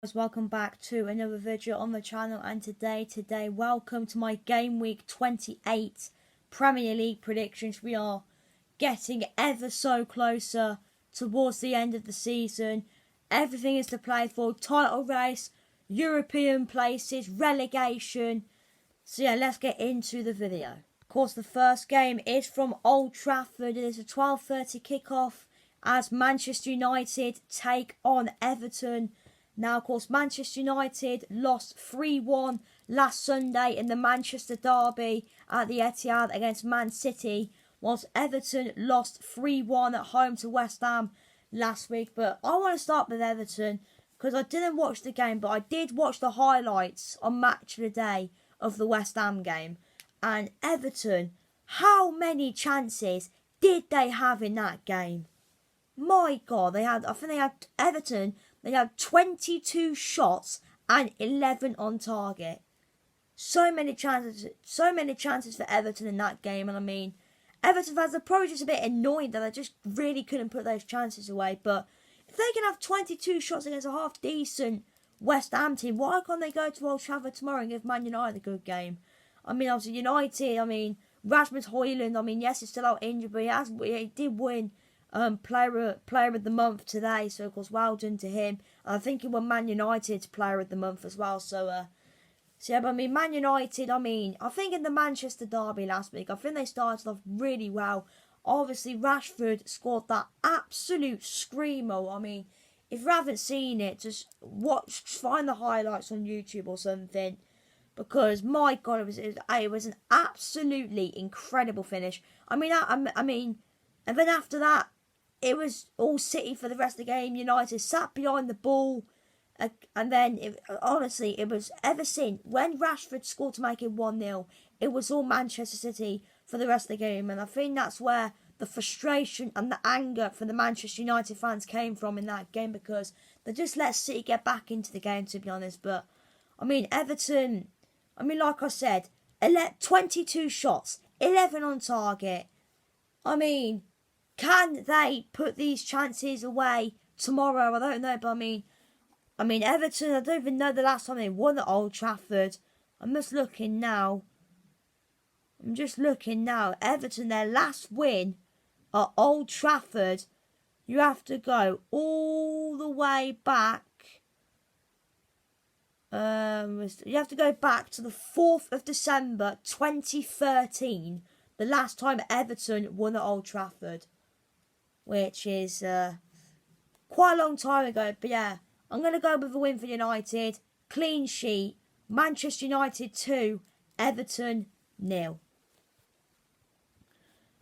Welcome back to another video on the channel, and today welcome to my game week 28 Premier League predictions. We are getting ever so closer towards the end of the season. Everything is to play for: title race, European places, relegation. So yeah, let's get into the video. Of course, the first game is from Old Trafford. It is a 12:30 kickoff as Manchester United take on Everton. Now, of course, Manchester United lost 3-1 last Sunday in the Manchester derby at the Etihad against Man City, whilst Everton lost 3-1 at home to West Ham last week. But I want to start with Everton because I didn't watch the game, but I did watch the highlights on Match of the Day of the West Ham game. And Everton, how many chances did they have in that game? My God, they had Everton. They had 22 shots and 11 on target. So many chances for Everton in that game. And I mean, Everton fans are probably just a bit annoyed that they just really couldn't put those chances away. But if they can have 22 shots against a half decent West Ham team, why can't they go to Old Trafford tomorrow and give Man United a good game? I mean, obviously United, Rasmus Højlund, yes, he's still out injured, but he did win player of the month today, so of course well done to him. And I think he won Man United's player of the month as well. Man United, I think in the Manchester derby last week, I think they started off really well. Obviously Rashford scored that absolute screamer. If you haven't seen it, just find the highlights on YouTube or something, because my God, it was an absolutely incredible finish. And then after that, it was all City for the rest of the game. United sat behind the ball. And then, it was ever since when Rashford scored to make it 1-0, it was all Manchester City for the rest of the game. And I think that's where the frustration and the anger from the Manchester United fans came from in that game, because they just let City get back into the game, to be honest. But, Everton, like I said, 22 shots, 11 on target. Can they put these chances away tomorrow? I don't know, but Everton, I don't even know the last time they won at Old Trafford. I'm just looking now. Everton, their last win at Old Trafford, you have to go all the way back. You have to go back to the 4th of December 2013, the last time Everton won at Old Trafford, which is quite a long time ago. But yeah, I'm going to go with a win for United. Clean sheet. Manchester United 2, Everton 0.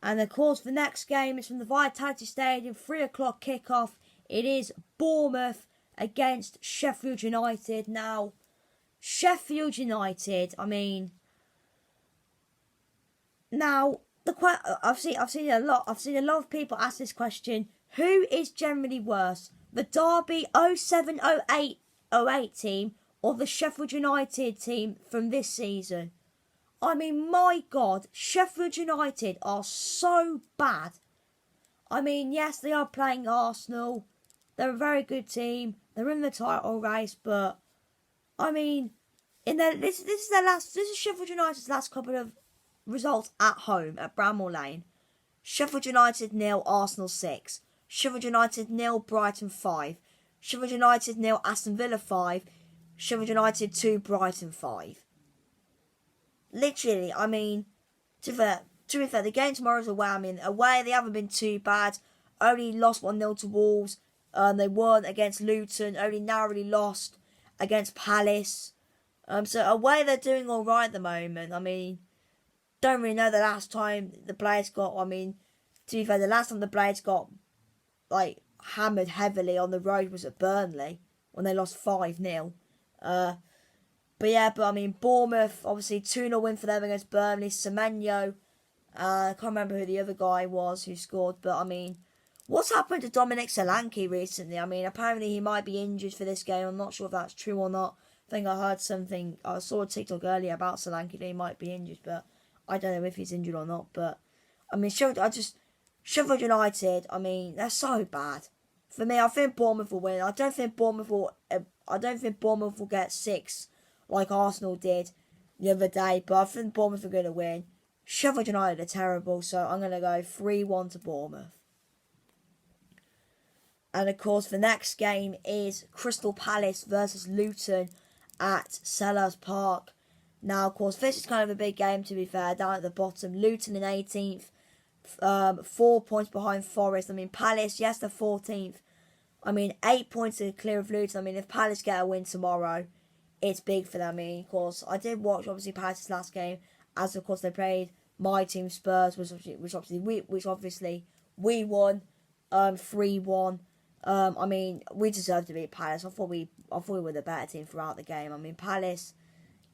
And of course, the next game is from the Vitality Stadium, 3 o'clock kickoff. It is Bournemouth against Sheffield United. Now, Sheffield United, I've seen a lot of people ask this question: who is generally worse, the Derby 07-08 team or the Sheffield United team from this season? My God, Sheffield United are so bad. Yes, they are playing Arsenal. They're a very good team. They're in the title race, but this is Sheffield United's last couple of results at home at Bramall Lane. Sheffield United 0, Arsenal 6. Sheffield United 0, Brighton 5. Sheffield United 0, Aston Villa 5. Sheffield United 2, Brighton 5. Literally, to be fair, the game tomorrow is away. Away they haven't been too bad. Only lost 1-0 to Wolves. They won against Luton. Only narrowly lost against Palace. So away they're doing all right at the moment. Don't really know the last time the Blades got. To be fair, the last time the Blades got hammered heavily on the road was at Burnley when they lost 5-0. Bournemouth, obviously 2-0 win for them against Burnley. Semenyo, I can't remember who the other guy was who scored, but what's happened to Dominic Solanke recently? Apparently he might be injured for this game. I'm not sure if that's true or not. I think I heard something, I saw a TikTok earlier about Solanke that he might be injured, but I don't know if he's injured or not. But Sheffield United, they're so bad. For me, I think Bournemouth will win. I don't think Bournemouth will I don't think Bournemouth will get 6 like Arsenal did the other day, but I think Bournemouth are going to win. Sheffield United are terrible, so I'm going to go 3-1 to Bournemouth. And of course, the next game is Crystal Palace versus Luton at Selhurst Park. Now, of course, this is kind of a big game, to be fair, down at the bottom. Luton in 18th, 4 points behind Forest. I mean, Palace, yes, they're 14th. I mean, 8 points are clear of Luton. I mean, if Palace get a win tomorrow, it's big for them. I mean, of course, I did watch, obviously, Palace's last game, as, of course, they played my team, Spurs, which obviously we won 3-1. I mean, we deserved to beat Palace. I thought we were the better team throughout the game. I mean, Palace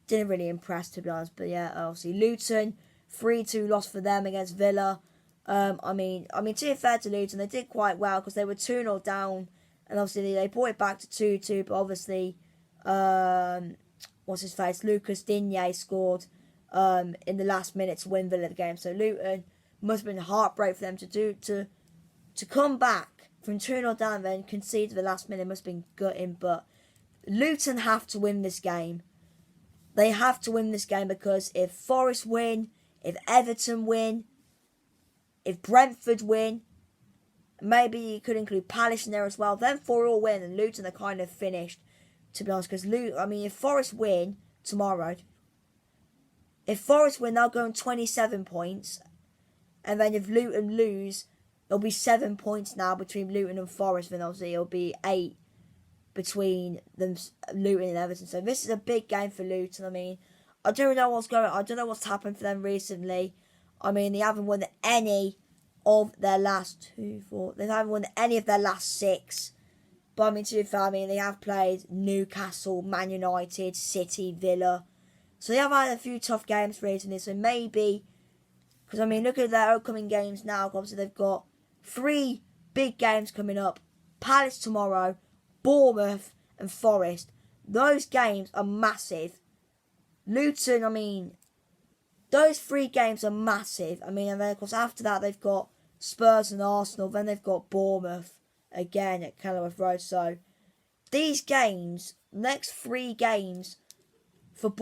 didn't really impress, to be honest. But yeah, obviously Luton 3-2 loss for them against Villa. I mean, to be fair to Luton, they did quite well because they were 2-0 down, and obviously they brought it back to 2-2. But obviously, what's his face? Lucas Digne scored in the last minute to win Villa the game. So Luton must have been a heartbreak for them to come back from 2-0 down and then concede at the last minute. Must have been gutting. But Luton have to win this game. They have to win this game because if Forest win, if Everton win, if Brentford win, maybe you could include Palace in there as well, then 4 all win and Luton are kind of finished, to be honest. Because if Forest win tomorrow, if Forest win, they'll go on 27 points. And then if Luton lose, it'll be 7 points now between Luton and Forest. Then obviously it'll be 8 between them, Luton and Everton. So this is a big game for Luton. I mean, I don't know what's happened for them recently. I mean, they haven't won any of their last they haven't won any of their last 6. But I mean, to be fair, I mean, they have played Newcastle, Man United, City, Villa. So they have had a few tough games recently. So maybe, because I mean, look at their upcoming games now. Obviously, they've got 3 big games coming up. Palace tomorrow, Bournemouth and Forest. Those games are massive. Luton, I mean, those 3 games are massive. I mean, and then of course after that they've got Spurs and Arsenal. Then they've got Bournemouth again at Kenilworth Road. So these games, next 3 games for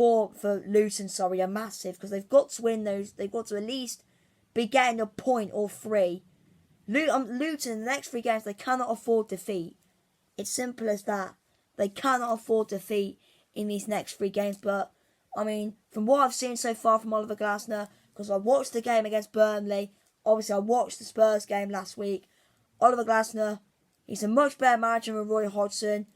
Luton, are massive because they've got to win those. They've got to at least be getting a point or 3. Luton, the next 3 games, they cannot afford defeat. It's simple as that. They cannot afford defeat in these next 3 games. But, I mean, from what I've seen so far from Oliver Glasner, because I watched the game against Burnley, obviously I watched the Spurs game last week, Oliver Glasner, he's a much better manager than Roy Hodgson.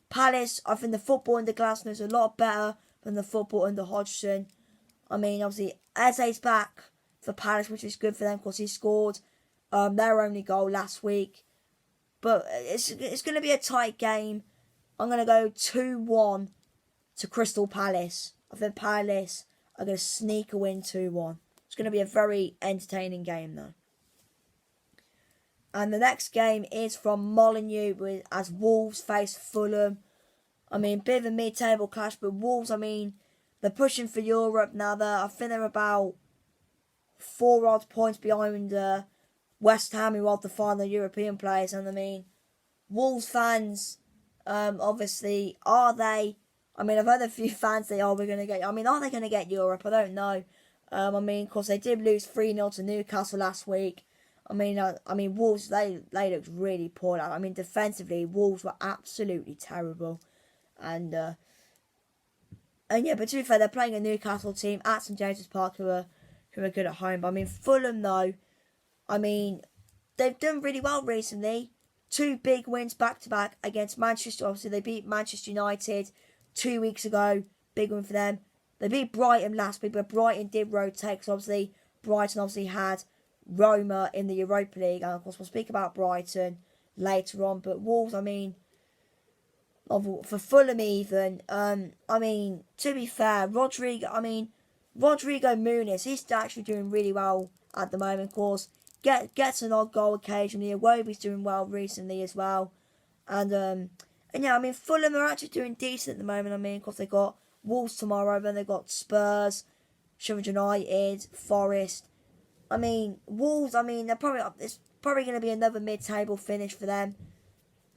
Palace, I think the football under Glasner is a lot better than the football under Hodgson. I mean, obviously, Eze's back for Palace, which is good for them because he scored their only goal last week. But it's going to be a tight game. I'm going to go 2-1 to Crystal Palace. I think Palace are going to sneak a win 2-1. It's going to be a very entertaining game, though. And the next game is from Molineux as Wolves face Fulham. I mean, bit of a mid-table clash, but Wolves, I mean, they're pushing for Europe now. I think they're about 4 odd points behind West Ham, who are the final European players. And I mean, Wolves fans, obviously, are they? I mean, I've heard a few fans say, "Oh, we're going to get." I mean, are they going to get Europe? I don't know. I mean, of course, they did lose 3-0 to Newcastle last week. I mean, Wolves they looked really poor. I mean, defensively, Wolves were absolutely terrible, and yeah. But to be fair, they're playing a Newcastle team at St James's Park who are good at home. But I mean, Fulham though. I mean, they've done really well recently. 2 big wins back-to-back against Manchester. Obviously, they beat Manchester United 2 weeks ago. Big win for them. They beat Brighton last week, but Brighton did rotate. Because obviously, Brighton had Roma in the Europa League. And, of course, we'll speak about Brighton later on. But Wolves, I mean, for Fulham even, I mean, to be fair, Rodrigo Muniz, he's actually doing really well at the moment, of course. Gets an odd goal occasionally. Iwobi's doing well recently as well. And yeah, I mean, Fulham are actually doing decent at the moment. I mean, of course, they got Wolves tomorrow, then they got Spurs, Sheffield United, Forest. I mean, Wolves, I mean, it's probably going to be another mid-table finish for them.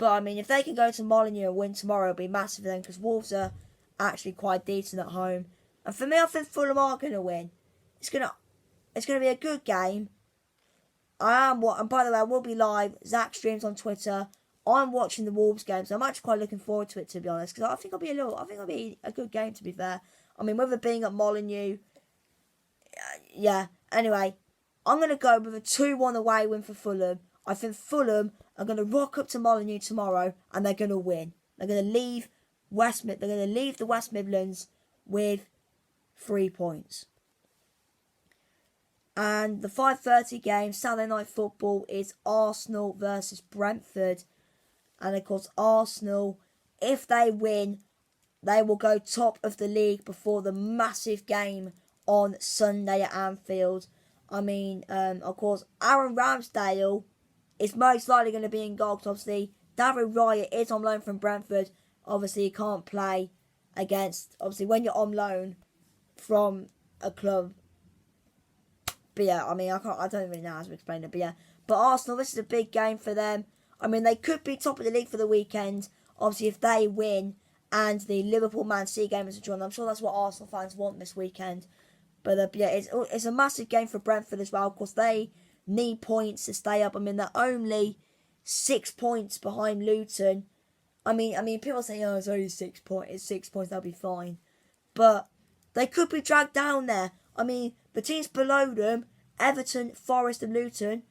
But, I mean, if they can go to Molineux and win tomorrow, it'll be massive for them, because Wolves are actually quite decent at home. And for me, I think Fulham are going to win. It's going to be a good game. And by the way, I will be live. Zach streams on Twitter. I'm watching the Wolves game, so I'm actually quite looking forward to it, to be honest, because I think it'll be a good game, to be fair. I mean, whether being at Molineux, yeah. Anyway, I'm going to go with a 2-1 away win for Fulham. I think Fulham are going to rock up to Molineux tomorrow, and they're going to win. They're going to leave the West Midlands with 3 points. And the 5:30 game, Saturday Night Football, is Arsenal versus Brentford. And of course, Arsenal, if they win, they will go top of the league before the massive game on Sunday at Anfield. I mean, of course, Aaron Ramsdale is most likely going to be in goal, because obviously David Raya is on loan from Brentford. Obviously, he can't play against, obviously, when you're on loan from a club. But yeah, I mean, I don't really know how to explain it, but yeah. But Arsenal, this is a big game for them. I mean, they could be top of the league for the weekend, obviously, if they win and the Liverpool-Man City game is a draw. I'm sure that's what Arsenal fans want this weekend. But yeah, it's a massive game for Brentford as well. Of course, they need points to stay up. I mean, they're only 6 points behind Luton. I mean, people say, oh, it's only 6 points. It's 6 points, they'll be fine. But they could be dragged down there. I mean, the teams below them, Everton, Forest and Luton,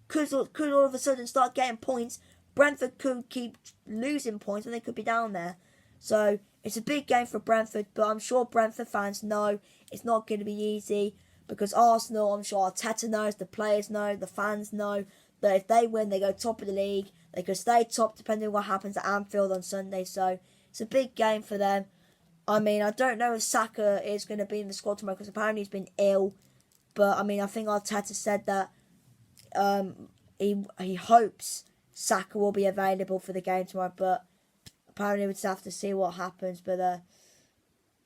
could all of a sudden start getting points. Brentford could keep losing points and they could be down there. So, it's a big game for Brentford, but I'm sure Brentford fans know it's not going to be easy, because Arsenal, I'm sure Arteta knows, the players know, the fans know, that if they win, they go top of the league. They could stay top depending on what happens at Anfield on Sunday. So, it's a big game for them. I mean, I don't know if Saka is going to be in the squad tomorrow, because apparently he's been ill. But, I mean, I think Arteta said that he hopes Saka will be available for the game tomorrow. But apparently we'll just have to see what happens. But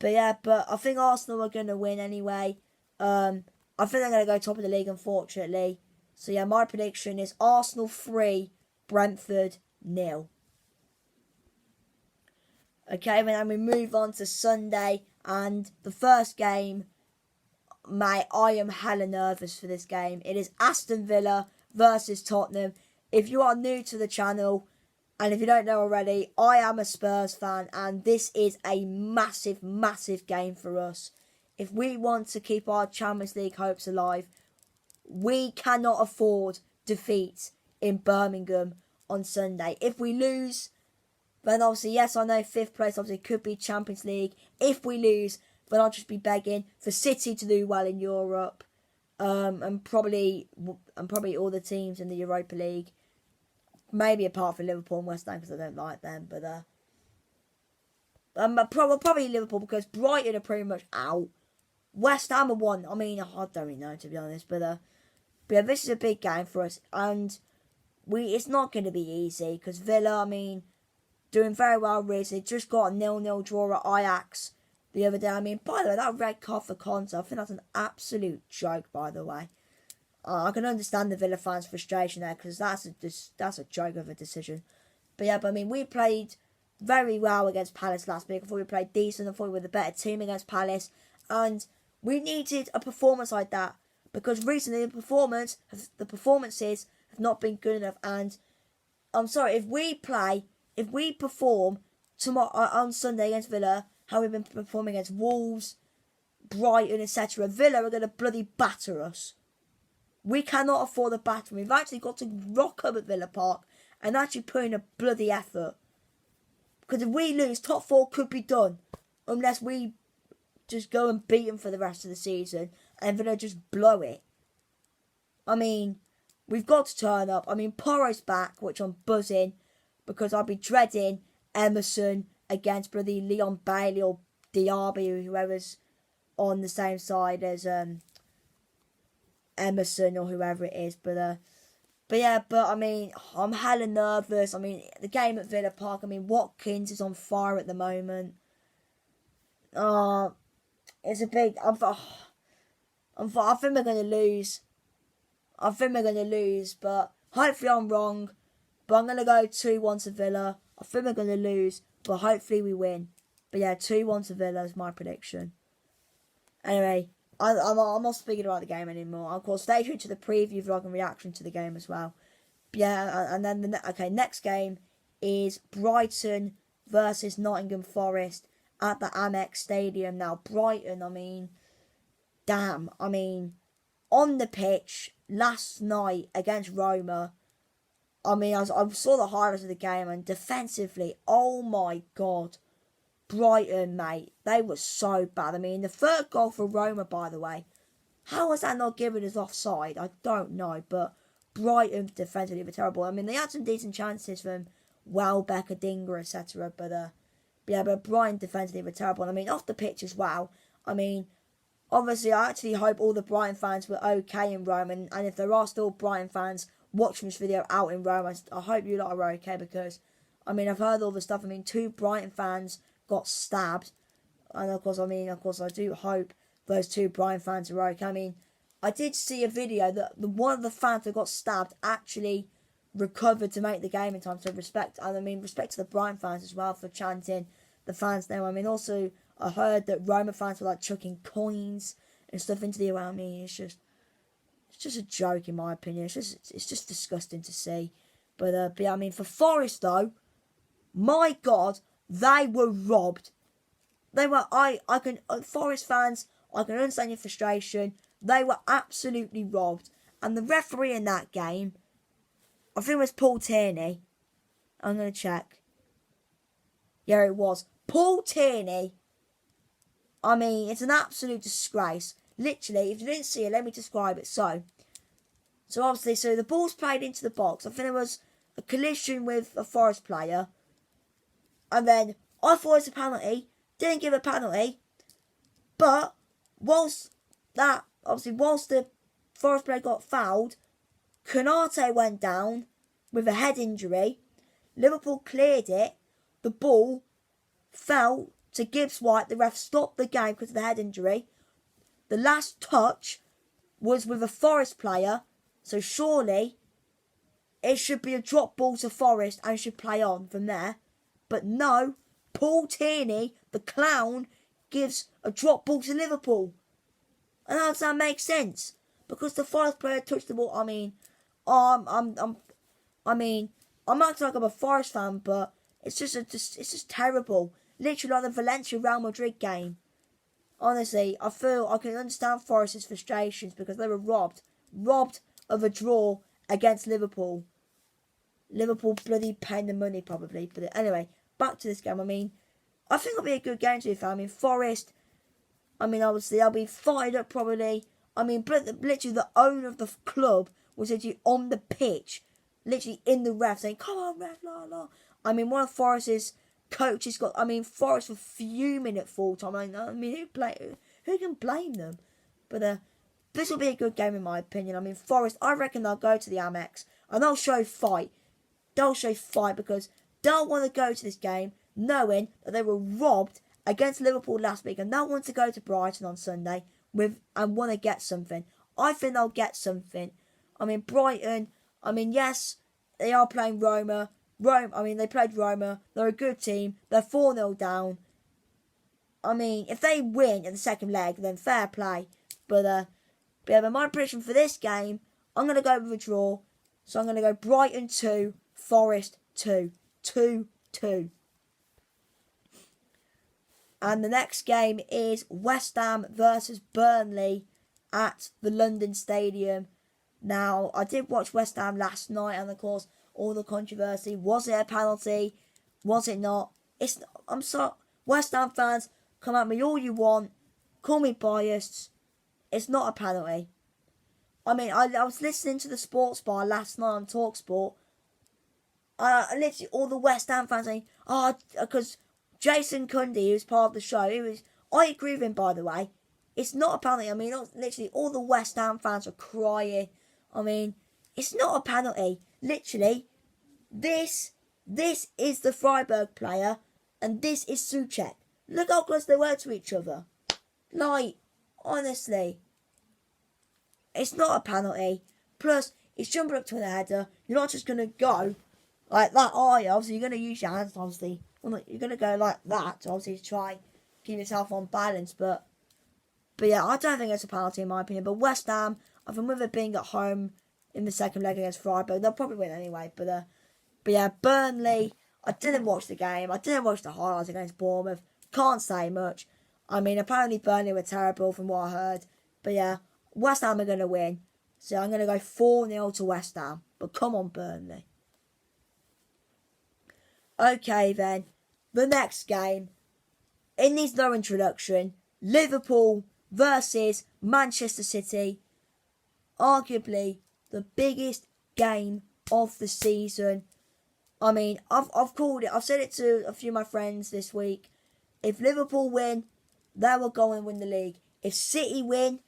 yeah, but I think Arsenal are going to win anyway. I think they're going to go top of the league, unfortunately. So, yeah, my prediction is Arsenal 3, Brentford 0. Okay, then we move on to Sunday, and the first game, mate, I am hella nervous for this game. It is Aston Villa versus Tottenham. If you are new to the channel, and if you don't know already, I am a Spurs fan, and this is a massive, massive game for us. If we want to keep our Champions League hopes alive, we cannot afford defeat in Birmingham on Sunday. If we lose, then obviously, yes, I know 5th place obviously could be Champions League. If we lose, then I'll just be begging for City to do well in Europe, and probably all the teams in the Europa League, maybe apart from Liverpool and West Ham, because I don't like them. But probably Liverpool, because Brighton are pretty much out. West Ham are one. I mean, I don't really know, to be honest, but yeah, this is a big game for us, and it's not going to be easy, because Villa, I mean, doing very well recently. Just got a 0-0 draw at Ajax the other day. I mean, by the way, that red card for Conte, I think that's an absolute joke, by the way. I can understand the Villa fans' frustration there, because that's a joke of a decision. But yeah, I mean, we played very well against Palace last week. I thought we played decent. I thought we were the better team against Palace. And we needed a performance like that, because recently the performances have not been good enough. And I'm sorry, if we perform tomorrow on Sunday against Villa, how we've been performing against Wolves, Brighton, etc., Villa are going to bloody batter us. We cannot afford a battering. We've actually got to rock up at Villa Park and actually put in a bloody effort. Because if we lose, top 4 could be done, unless we just go and beat them for the rest of the season and Villa just blow it. I mean, we've got to turn up. I mean, Porro's back, which I'm buzzing, because I'll be dreading Emerson against bloody Leon Bailey or Diaby, or whoever's on the same side as Emerson or whoever it is. But I mean, I'm hella nervous. I mean, the game at Villa Park, I mean, Watkins is on fire at the moment. It's a big. I think we're going to lose. But hopefully I'm wrong. But I'm going to go 2-1 to Villa. I think we're going to lose, but hopefully we win. But yeah, 2-1 to Villa is my prediction. Anyway, I'm not speaking about the game anymore. Of course, stay tuned to the preview vlog and reaction to the game as well. But yeah, and then next game is Brighton versus Nottingham Forest at the Amex Stadium. Now, Brighton, I mean, damn. I mean, on the pitch last night against Roma, I mean, I saw the highlights of the game, and defensively, oh my God. Brighton, mate, they were so bad. I mean, the third goal for Roma, by the way, how was that not given as offside? I don't know, but Brighton defensively were terrible. I mean, they had some decent chances from Welbeck, Dinger, etc. But Brighton defensively were terrible. And I mean, off the pitch as well. I mean, obviously, I actually hope all the Brighton fans were okay in Rome. And if there are still Brighton fans watching this video out in Rome, I hope you lot are okay, because, I mean, I've heard all the stuff. I mean, 2 Brighton fans got stabbed, and of course I do hope those 2 Brighton fans are okay. I mean, I did see a video that one of the fans that got stabbed actually recovered to make the game in time. So respect to the Brighton fans as well for chanting the fans' name. I mean, also I heard that Roma fans were like chucking coins and stuff into the air. I mean, it's just a joke in my opinion. It's just disgusting to see. But yeah, I mean, for Forest though, my God, they were robbed. They were, Forest fans, I can understand your frustration. They were absolutely robbed. And the referee in that game, I think it was Paul Tierney. I'm going to check. Yeah, it was. Paul Tierney. I mean, it's an absolute disgrace. Literally, if you didn't see it, let me describe it. So obviously, the ball's played into the box. I think there was a collision with a Forest player. And then I thought it was a penalty. Didn't give a penalty. But whilst the Forest player got fouled, Konate went down with a head injury. Liverpool cleared it. The ball fell to Gibbs White. The ref stopped the game because of the head injury. The last touch was with a Forest player. So surely it should be a drop ball to Forest and should play on from there. But no, Paul Tierney, the clown, gives a drop ball to Liverpool. And how does that make sense? Because the Forest player touched the ball. I mean, I'm not like I'm a Forest fan, but it's just terrible. Literally like the Valencia Real Madrid game. Honestly, I feel I can understand Forest's frustrations because they were robbed of a draw against Liverpool. Liverpool bloody paying the money probably. But anyway, back to this game. I mean, I think it'll be a good game to be fair. I mean, Forest, I mean, obviously, they'll be fired up probably. I mean, literally the owner of the club was literally on the pitch, literally in the ref saying, come on, ref, la, la. I mean, one of Forest's coaches Forest were fuming at full time. Who can blame them? But this will be a good game in my opinion. I mean, Forest, I reckon they'll go to the Amex and they'll show fight. They'll show fight because they'll want to go to this game knowing that they were robbed against Liverpool last week and they'll want to go to Brighton on Sunday and want to get something. I think they'll get something. I mean, Brighton, I mean, yes, they are playing Roma. They played Roma. They're a good team. They're 4-0 down. I mean, if they win in the second leg, then fair play. But my prediction for this game, I'm going to go with a draw. So I'm going to go Brighton 2, Forest 2. 2-2. And the next game is West Ham versus Burnley at the London Stadium. Now, I did watch West Ham last night, and of course, all the controversy. Was it a penalty? Was it not? I'm sorry, West Ham fans, come at me all you want. Call me biased. It's not a penalty. I mean, I was listening to the Sports Bar last night on TalkSport. Literally all the West Ham fans saying, because Jason Cundy, who's part of the show, I agree with him, by the way. It's not a penalty. I mean, literally all the West Ham fans are crying. I mean, it's not a penalty. Literally, this is the Freiburg player, and this is Souček. Look how close they were to each other. Like, honestly, it's not a penalty. Plus, it's jumping up to the header. You're not just going to go like that, are you? Obviously, you're going to use your hands, obviously. Well, you're going to go like that, to obviously, to try keep yourself on balance. But yeah, I don't think it's a penalty in my opinion. But West Ham, I think with it being at home in the second leg against Freiburg, they'll probably win anyway. But yeah, Burnley, I didn't watch the game. I didn't watch the highlights against Bournemouth. Can't say much. I mean, apparently Burnley were terrible from what I heard. But yeah, West Ham are going to win. So I'm going to go 4-0 to West Ham. But come on, Burnley. Okay, then. The next game. It needs no introduction. Liverpool versus Manchester City. Arguably the biggest game of the season. I mean, I've called it. I've said it to a few of my friends this week. If Liverpool win, they will go and win the league. If City win,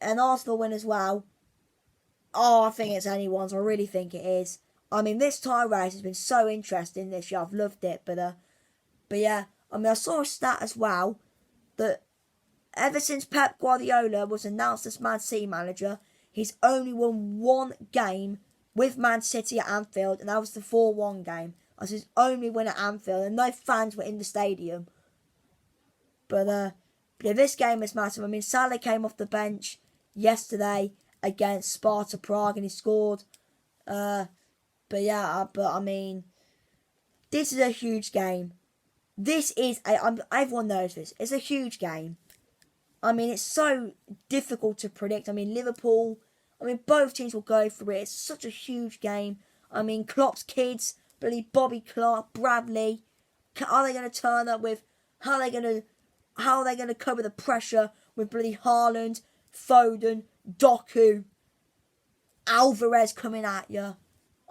and Arsenal win as well, I think it's anyone's. I really think it is. I mean, this tie race has been so interesting this year. I've loved it. But yeah, I mean, I saw a stat as well that ever since Pep Guardiola was announced as Man City manager, he's only won one game with Man City at Anfield, and that was the 4-1 game. That's his only win at Anfield, and no fans were in the stadium. But yeah, this game is massive. I mean, Salah came off the bench yesterday against Sparta Prague, and he scored. But I mean, this is a huge game. This is everyone knows this. It's a huge game. I mean, it's so difficult to predict. I mean, Liverpool, both teams will go for it. It's such a huge game. I mean, Klopp's kids, Bobby Clark, Bradley, are they going to turn up with, how are they going to cover the pressure with Haaland, Foden, Doku, Alvarez coming at you?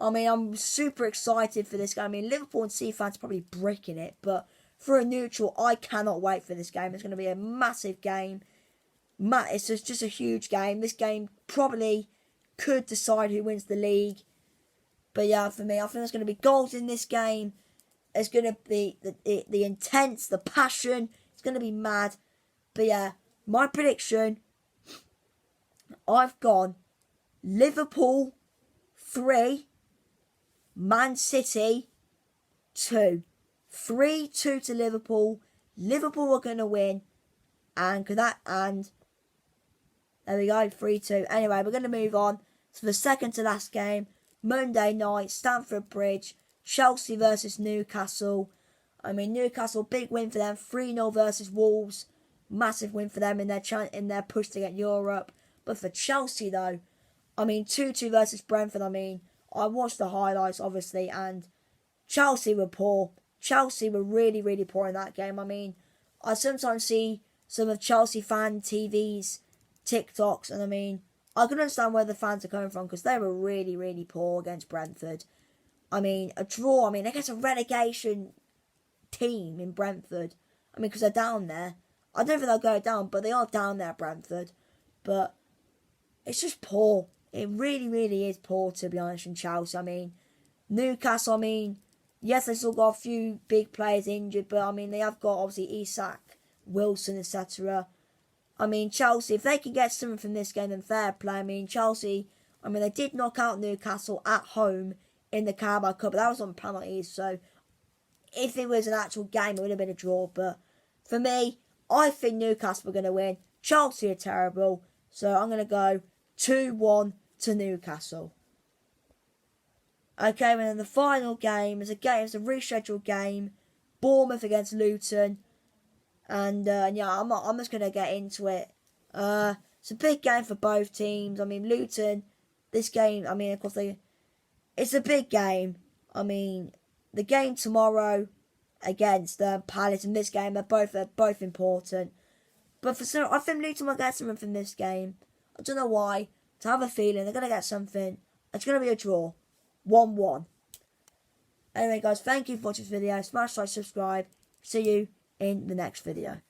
I mean, I'm super excited for this game. I mean, Liverpool and City fans are probably bricking it, but for a neutral, I cannot wait for this game. It's going to be a massive game. It's just a huge game. This game probably could decide who wins the league. But yeah, for me, I think there's going to be goals in this game. It's going to be the intense, the passion. It's going to be mad. But yeah, my prediction, I've gone Liverpool 3, Man City 2. 3-2 to Liverpool. Liverpool are going to win. And there we go, 3-2. Anyway, we're going to move on to the second to last game. Monday night, Stamford Bridge. Chelsea versus Newcastle. I mean, Newcastle, big win for them. 3-0 versus Wolves. Massive win for them in their push to get Europe. But for Chelsea, though, I mean, 2-2 versus Brentford. I mean, I watched the highlights, obviously, and Chelsea were poor. Chelsea were really, really poor in that game. I mean, I sometimes see some of Chelsea fan TV's TikToks, and I mean, I can understand where the fans are coming from because they were really, really poor against Brentford. I mean, a draw, against a relegation team in Brentford. I mean, because they're down there. I don't think they'll go down, but they are down there, Brentford. But it's just poor. It really, really is poor, to be honest, in Chelsea. I mean, Newcastle, yes, they still got a few big players injured, but they have got, obviously, Isak, Wilson, etc. Chelsea, if they can get something from this game, then fair play. Chelsea, they did knock out Newcastle at home in the Carabao Cup, but that was on penalties, so if it was an actual game, it would have been a draw. But for me, I think Newcastle are going to win. Chelsea are terrible, so I'm going to go 2-1 to Newcastle. Okay, and then the final game is a rescheduled game. Bournemouth against Luton. And yeah, I'm just going to get into it. It's a big game for both teams. Luton, this game, of course, it's a big game. The game tomorrow against Palace and this game, they're both important. But I think Luton will get something from this game. I don't know why. To have a feeling they're going to get something. It's going to be a draw. 1-1. Anyway, guys, thank you for watching this video. Smash like, subscribe. See you in the next video.